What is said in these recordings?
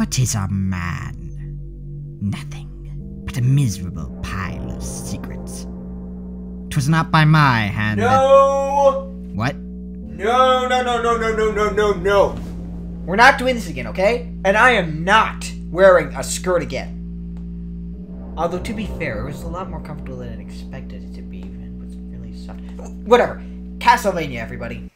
What is a man? Nothing but a miserable pile of secrets. 'Twas not by my hand No! What? No. We're not doing this again, okay? And I am not wearing a skirt again. Although, to be fair, it was a lot more comfortable than I expected it to be. It was really soft. Whatever. Castlevania, everybody.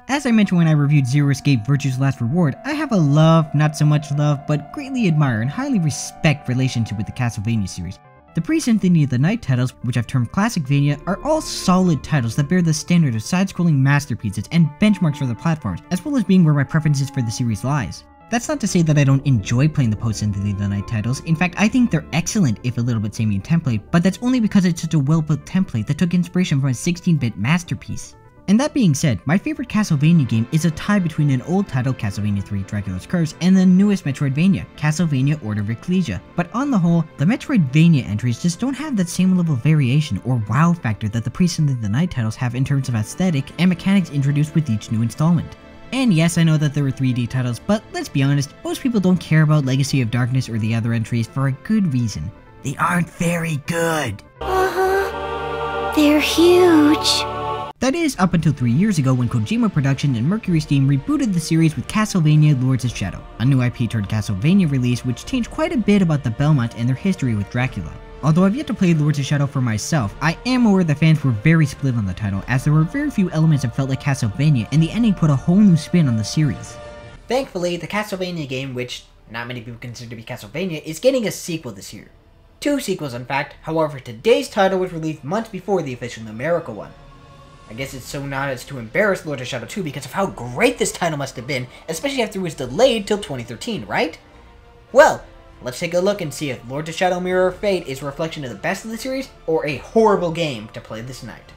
As I mentioned when I reviewed Zero Escape Virtue's Last Reward, I have a love, not so much love, but greatly admire and highly respect relationship with the Castlevania series. The pre-Symphony of the Night titles, which I've termed Classicvania, are all solid titles that bear the standard of side-scrolling masterpieces and benchmarks for the platforms, as well as being where my preferences for the series lies. That's not to say that I don't enjoy playing the post-Symphony of the Night titles. In fact, I think they're excellent, if a little bit samey in template, but that's only because it's such a well-built template that took inspiration from a 16-bit masterpiece. And that being said, my favorite Castlevania game is a tie between an old title, Castlevania 3 Dracula's Curse, and the newest Metroidvania, Castlevania Order of Ecclesia. But on the whole, the Metroidvania entries just don't have that same level of variation or wow factor that the pre-Symphony of the Night titles have in terms of aesthetic and mechanics introduced with each new installment. And yes, I know that there were 3D titles, but let's be honest, most people don't care about Legacy of Darkness or the other entries for a good reason. They aren't very good. They're huge. That is, up until 3 years ago when Kojima Productions and Mercury Steam rebooted the series with Castlevania Lords of Shadow, a new IP turned Castlevania release which changed quite a bit about the Belmont and their history with Dracula. Although I've yet to play Lords of Shadow for myself, I am aware that fans were very split on the title, as there were very few elements that felt like Castlevania, and the ending put a whole new spin on the series. Thankfully, the Castlevania game, which not many people consider to be Castlevania, is getting a sequel this year. 2 sequels in fact, however today's title was released months before the official America one. I guess it's so not as to embarrass Lords of Shadow 2 because of how great this title must have been, especially after it was delayed till 2013, right? Well, let's take a look and see if Lords of Shadow Mirror of Fate is a reflection of the best of the series, or a horrible game to play this night.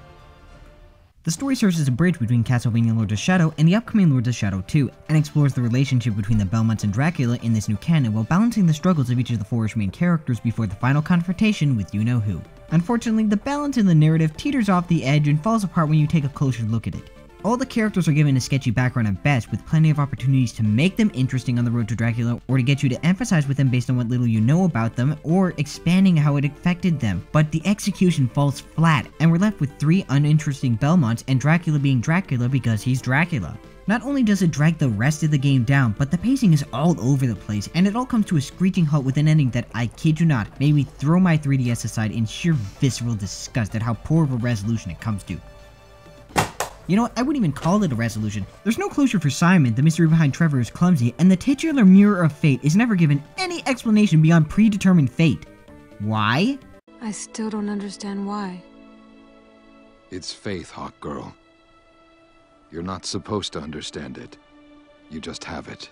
The story serves as a bridge between Castlevania Lords of Shadow and the upcoming Lords of Shadow 2, and explores the relationship between the Belmonts and Dracula in this new canon while balancing the struggles of each of the 4 main characters before the final confrontation with you-know-who. Unfortunately, the balance in the narrative teeters off the edge and falls apart when you take a closer look at it. All the characters are given a sketchy background at best, with plenty of opportunities to make them interesting on the road to Dracula, or to get you to empathize with them based on what little you know about them, or expanding how it affected them. But the execution falls flat, and we're left with 3 uninteresting Belmonts and Dracula being Dracula because he's Dracula. Not only does it drag the rest of the game down, but the pacing is all over the place, and it all comes to a screeching halt with an ending that, I kid you not, made me throw my 3DS aside in sheer visceral disgust at how poor of a resolution it comes to. You know what, I wouldn't even call it a resolution. There's no closure for Simon, the mystery behind Trevor is clumsy, and the titular Mirror of Fate is never given any explanation beyond predetermined fate. Why? I still don't understand why. It's faith, Hawk Girl. You're not supposed to understand it. You just have it.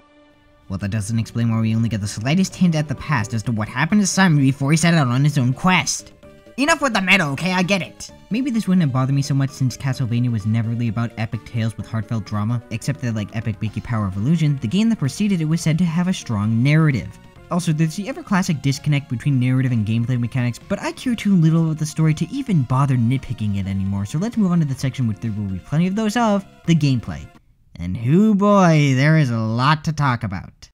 Well, that doesn't explain why we only get the slightest hint at the past as to what happened to Simon before he set out on his own quest. Enough with the meta, okay? I get it. Maybe this wouldn't have bothered me so much since Castlevania was never really about epic tales with heartfelt drama, except that like Epic Mickey Power of Illusion, the game that preceded it was said to have a strong narrative. Also, there's the ever-classic disconnect between narrative and gameplay mechanics, but I care too little about the story to even bother nitpicking it anymore, so let's move on to the section which there will be plenty of those of, the gameplay. And hoo boy, there is a lot to talk about.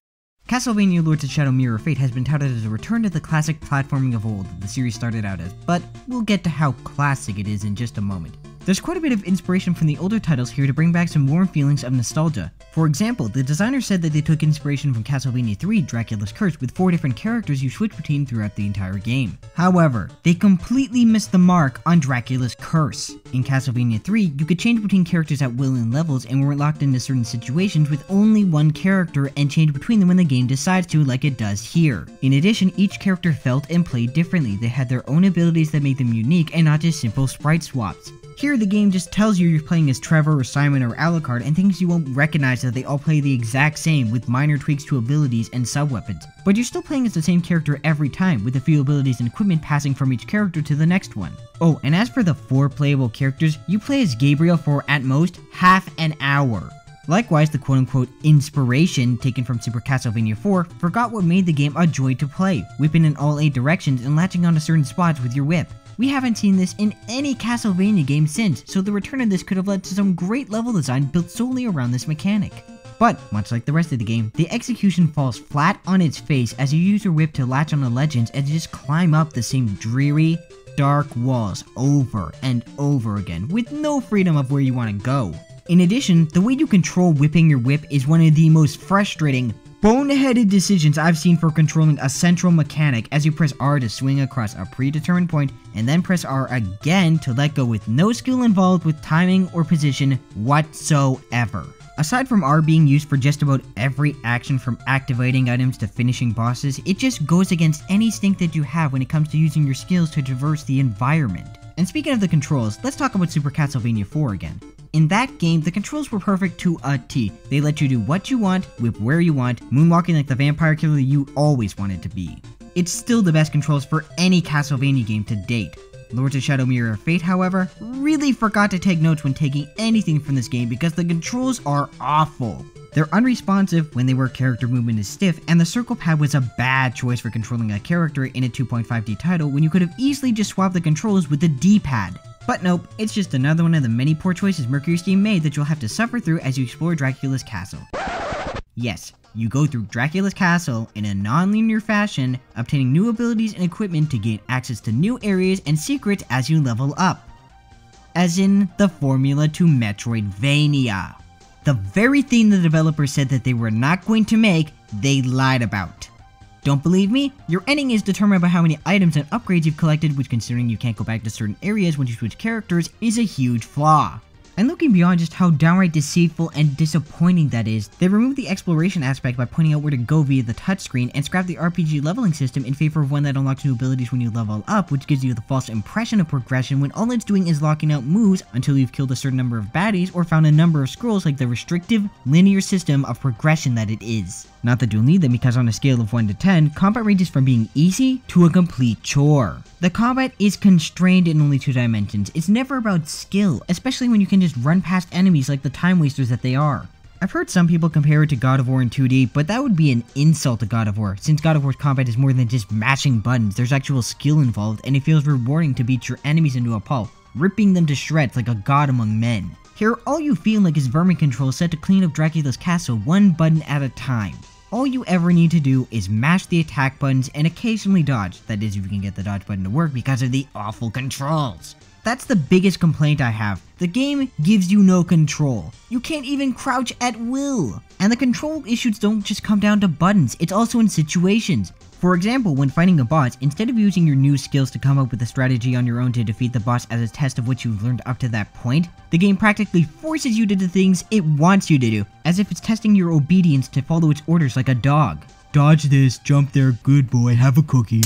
Castlevania Lords of Shadow Mirror of Fate has been touted as a return to the classic platforming of old that the series started out as, but we'll get to how classic it is in just a moment. There's quite a bit of inspiration from the older titles here to bring back some warm feelings of nostalgia. For example, the designer said that they took inspiration from Castlevania 3 Dracula's Curse with 4 different characters you switch between throughout the entire game. However, they completely missed the mark on Dracula's Curse. In Castlevania 3, you could change between characters at will in levels and weren't locked into certain situations with only one character and change between them when the game decides to, like it does here. In addition, each character felt and played differently. They had their own abilities that made them unique and not just simple sprite swaps. Here, the game just tells you you're playing as Trevor or Simon or Alucard and thinks you won't recognize that they all play the exact same with minor tweaks to abilities and sub-weapons. But you're still playing as the same character every time, with a few abilities and equipment passing from each character to the next one. Oh, and as for the 4 playable characters, you play as Gabriel for, at most, half an hour. Likewise, the quote-unquote inspiration taken from Super Castlevania 4 forgot what made the game a joy to play, whipping in all 8 directions and latching onto certain spots with your whip. We haven't seen this in any Castlevania game since, so the return of this could have led to some great level design built solely around this mechanic. But, much like the rest of the game, the execution falls flat on its face as you use your whip to latch on the legends and just climb up the same dreary, dark walls over and over again, with no freedom of where you want to go. In addition, the way you control whipping your whip is one of the most frustrating, boneheaded decisions I've seen for controlling a central mechanic, as you press R to swing across a predetermined point, and then press R again to let go with no skill involved with timing or position whatsoever. Aside from R being used for just about every action from activating items to finishing bosses, it just goes against any instinct that you have when it comes to using your skills to traverse the environment. And speaking of the controls, let's talk about Super Castlevania 4 again. In that game, the controls were perfect to a T. They let you do what you want, whip where you want, moonwalking like the vampire killer you always wanted to be. It's still the best controls for any Castlevania game to date. Lords of Shadow Mirror of Fate, however, really forgot to take notes when taking anything from this game because the controls are awful. They're unresponsive when they were character movement is stiff, and the circle pad was a bad choice for controlling a character in a 2.5D title when you could have easily just swapped the controls with the D-pad. But nope, it's just another one of the many poor choices Mercury Steam made that you'll have to suffer through as you explore Dracula's castle. Yes, you go through Dracula's castle in a non-linear fashion, obtaining new abilities and equipment to gain access to new areas and secrets as you level up. As in the formula to Metroidvania. The very thing the developers said that they were not going to make, they lied about. Don't believe me? Your ending is determined by how many items and upgrades you've collected, which, considering you can't go back to certain areas when you switch characters, is a huge flaw. And looking beyond just how downright deceitful and disappointing that is, they removed the exploration aspect by pointing out where to go via the touchscreen and scrapped the RPG leveling system in favor of one that unlocks new abilities when you level up, which gives you the false impression of progression when all it's doing is locking out moves until you've killed a certain number of baddies or found a number of scrolls, like the restrictive, linear system of progression that it is. Not that you'll need them, because on a scale of 1 to 10, combat ranges from being easy to a complete chore. The combat is constrained in only 2 dimensions. It's never about skill, especially when you can just run past enemies like the time wasters that they are. I've heard some people compare it to God of War in 2D, but that would be an insult to God of War, since God of War's combat is more than just mashing buttons. There's actual skill involved, and it feels rewarding to beat your enemies into a pulp, ripping them to shreds like a god among men. Here, all you feel like is vermin control set to clean up Dracula's castle one button at a time. All you ever need to do is mash the attack buttons and occasionally dodge. That is, if you can get the dodge button to work because of the awful controls. That's the biggest complaint I have. The game gives you no control. You can't even crouch at will. And the control issues don't just come down to buttons, it's also in situations. For example, when fighting a boss, instead of using your new skills to come up with a strategy on your own to defeat the boss as a test of what you've learned up to that point, the game practically forces you to do things it wants you to do, as if it's testing your obedience to follow its orders like a dog. Dodge this, jump there, good boy, have a cookie.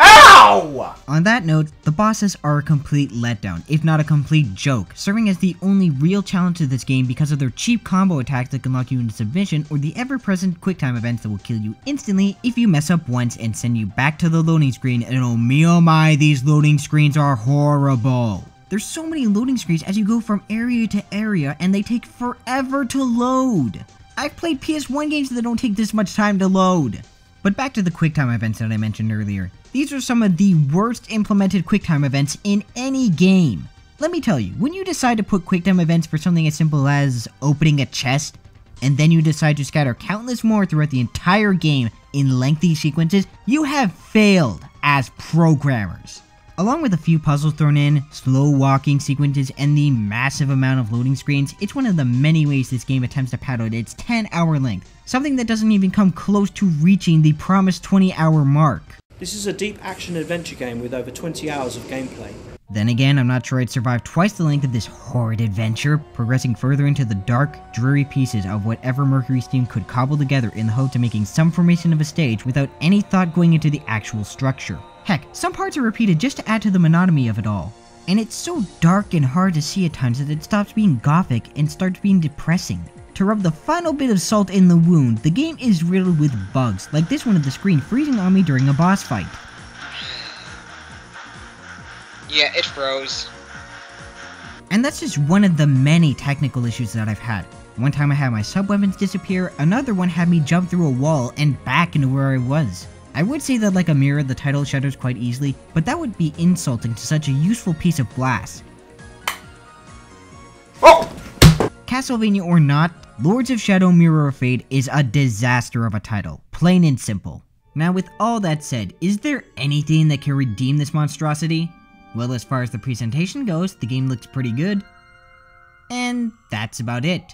Ow! On that note, the bosses are a complete letdown, if not a complete joke, serving as the only real challenge to this game because of their cheap combo attacks that can lock you into submission, or the ever-present quicktime events that will kill you instantly if you mess up once and send you back to the loading screen, and oh me oh my, these loading screens are horrible. There's so many loading screens as you go from area to area, and they take forever to load. I've played PS1 games that don't take this much time to load. But back to the QuickTime events that I mentioned earlier. These are some of the worst implemented QuickTime events in any game. Let me tell you, when you decide to put QuickTime events for something as simple as opening a chest, and then you decide to scatter countless more throughout the entire game in lengthy sequences, you have failed as programmers. Along with a few puzzles thrown in, slow walking sequences, and the massive amount of loading screens, it's one of the many ways this game attempts to pad out its 10-hour length, something that doesn't even come close to reaching the promised 20-hour mark. This is a deep action adventure game with over 20 hours of gameplay. Then again, I'm not sure I'd survive twice the length of this horrid adventure, progressing further into the dark, dreary pieces of whatever Mercury Steam could cobble together in the hope of making some formation of a stage without any thought going into the actual structure. Heck, some parts are repeated just to add to the monotony of it all. And it's so dark and hard to see at times that it stops being gothic and starts being depressing. To rub the final bit of salt in the wound, the game is riddled with bugs, like this one of the screen freezing on me during a boss fight. Yeah, it froze. And that's just one of the many technical issues that I've had. One time I had my sub-weapons disappear, another one had me jump through a wall and back into where I was. I would say that like a mirror, the title shutters quite easily, but that would be insulting to such a useful piece of glass. Oh! Castlevania or not, Lords of Shadow Mirror of Fate is a disaster of a title, plain and simple. Now with all that said, is there anything that can redeem this monstrosity? Well, as far as the presentation goes, the game looks pretty good. And that's about it.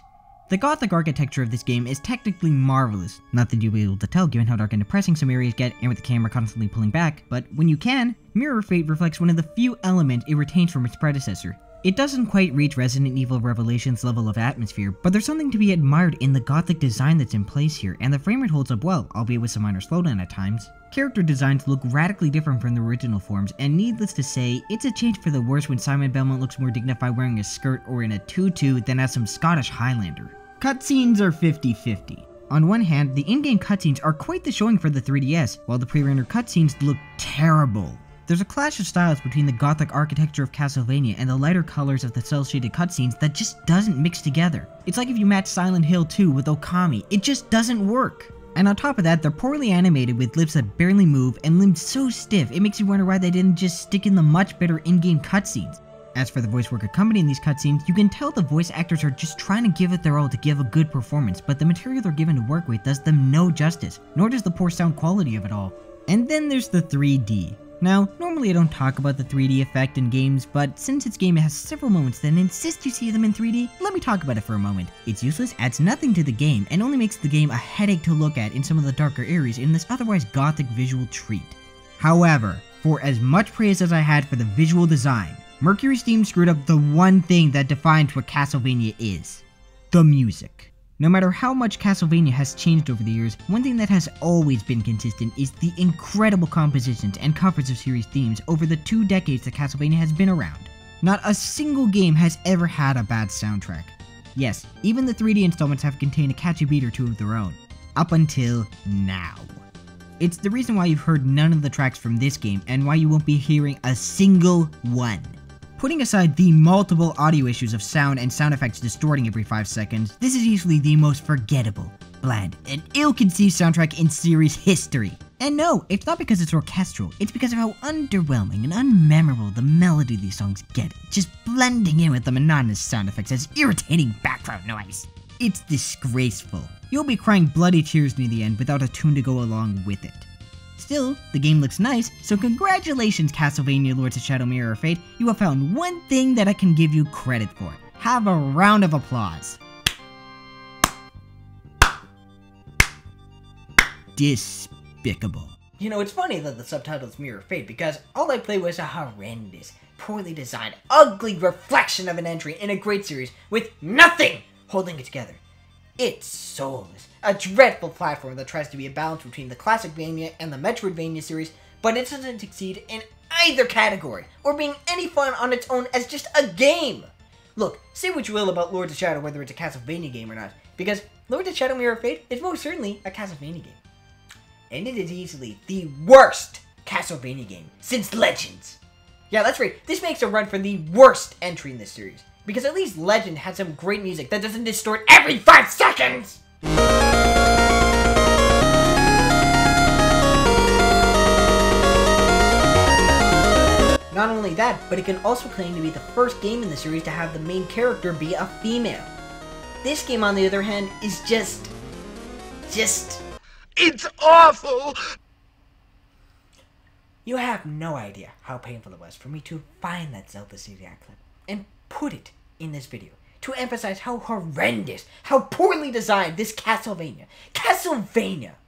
The gothic architecture of this game is technically marvelous, not that you'll be able to tell given how dark and depressing some areas get and with the camera constantly pulling back, but when you can, Mirror of Fate reflects one of the few elements it retains from its predecessor. It doesn't quite reach Resident Evil Revelation's level of atmosphere, but there's something to be admired in the gothic design that's in place here, and the framerate holds up well, albeit with some minor slowdown at times. Character designs look radically different from the original forms, and needless to say, it's a change for the worse when Simon Belmont looks more dignified wearing a skirt or in a tutu than as some Scottish Highlander. Cutscenes are 50-50. On one hand, the in-game cutscenes are quite the showing for the 3DS, while the pre-rendered cutscenes look terrible. There's a clash of styles between the gothic architecture of Castlevania and the lighter colors of the cel-shaded cutscenes that just doesn't mix together. It's like if you match Silent Hill 2 with Okami, it just doesn't work. And on top of that, they're poorly animated with lips that barely move and limbs so stiff it makes you wonder why they didn't just stick in the much better in-game cutscenes. As for the voice work accompanying these cutscenes, you can tell the voice actors are just trying to give it their all to give a good performance, but the material they're given to work with does them no justice, nor does the poor sound quality of it all. And then there's the 3D. Now, normally I don't talk about the 3D effect in games, but since this game has several moments that insist you see them in 3D, let me talk about it for a moment. It's useless, adds nothing to the game, and only makes the game a headache to look at in some of the darker areas in this otherwise gothic visual treat. However, for as much praise as I had for the visual design, Mercury Steam screwed up the one thing that defines what Castlevania is: the music. No matter how much Castlevania has changed over the years, one thing that has always been consistent is the incredible compositions and covers of series themes over the 2 decades that Castlevania has been around. Not a single game has ever had a bad soundtrack. Yes, even the 3D installments have contained a catchy beat or two of their own. Up until now. It's the reason why you've heard none of the tracks from this game and why you won't be hearing a single one. Putting aside the multiple audio issues of sound and sound effects distorting every 5 seconds, this is easily the most forgettable, bland, and ill-conceived soundtrack in series history. And no, it's not because it's orchestral, it's because of how underwhelming and unmemorable the melody these songs get, just blending in with the monotonous sound effects as irritating background noise. It's disgraceful. You'll be crying bloody tears near the end without a tune to go along with it. Still, the game looks nice, so congratulations Castlevania Lords of Shadow Mirror of Fate, you have found one thing that I can give you credit for. Have a round of applause. Despicable. You know, it's funny that the subtitle's Mirror of Fate because all I played was a horrendous, poorly designed, ugly reflection of an entry in a great series with nothing holding it together. It's soulless. A dreadful platform that tries to be a balance between the classic Vania and the Metroidvania series, but it doesn't succeed in either category, or being any fun on its own as just a game. Look, say what you will about Lords of Shadow, whether it's a Castlevania game or not, because Lords of Shadow Mirror of Fate is most certainly a Castlevania game. And it is easily the worst Castlevania game since Legends. Yeah, that's right, this makes a run for the worst entry in this series, because at least Legend had some great music that doesn't distort every 5 seconds! Not only that, but it can also claim to be the first game in the series to have the main character be a female. This game, on the other hand, is just... It's awful! You have no idea how painful it was for me to find that Zelda CDI clip and put it in this video to emphasize how horrendous, how poorly designed this Castlevania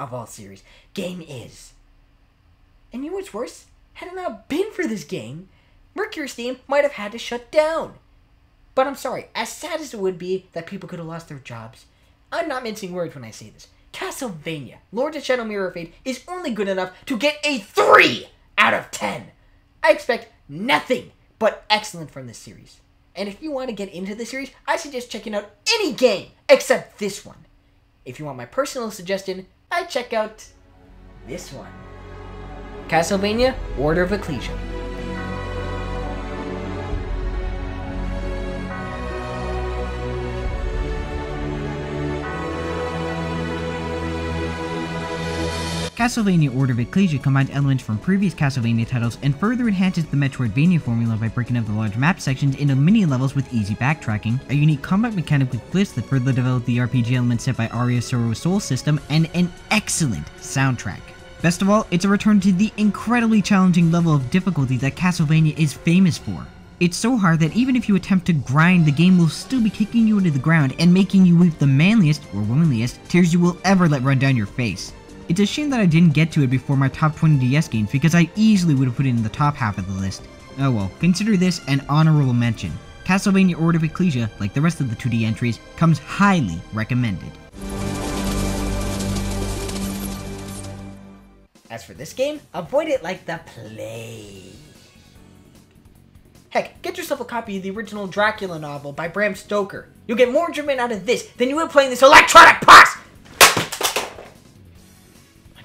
of all series, game is. And you know what's worse? Had it not been for this game, Mercury Steam might have had to shut down. But I'm sorry, as sad as it would be that people could have lost their jobs, I'm not mincing words when I say this. Castlevania Lords of Shadow Mirror of Fate is only good enough to get a 3 out of 10. I expect nothing but excellent from this series. And if you want to get into the series, I suggest checking out any game except this one. If you want my personal suggestion, I'd check out this one. Castlevania Order of Ecclesia. Castlevania Order of Ecclesia combines elements from previous Castlevania titles and further enhances the Metroidvania formula by breaking up the large map sections into mini levels with easy backtracking, a unique combat mechanic with glyphs that further develop the RPG elements set by Aria Soro's Soul system, and an excellent soundtrack. Best of all, it's a return to the incredibly challenging level of difficulty that Castlevania is famous for. It's so hard that even if you attempt to grind, the game will still be kicking you into the ground and making you weep the manliest, or womanliest, tears you will ever let run down your face. It's a shame that I didn't get to it before my top 20 DS games, because I easily would have put it in the top half of the list. Oh well, consider this an honorable mention. Castlevania Order of Ecclesia, like the rest of the 2D entries, comes highly recommended. As for this game, avoid it like the plague. Heck, get yourself a copy of the original Dracula novel by Bram Stoker. You'll get more enjoyment out of this than you will playing this electronic box!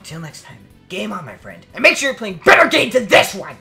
Until next time, game on, my friend, and make sure you're playing better games than this one!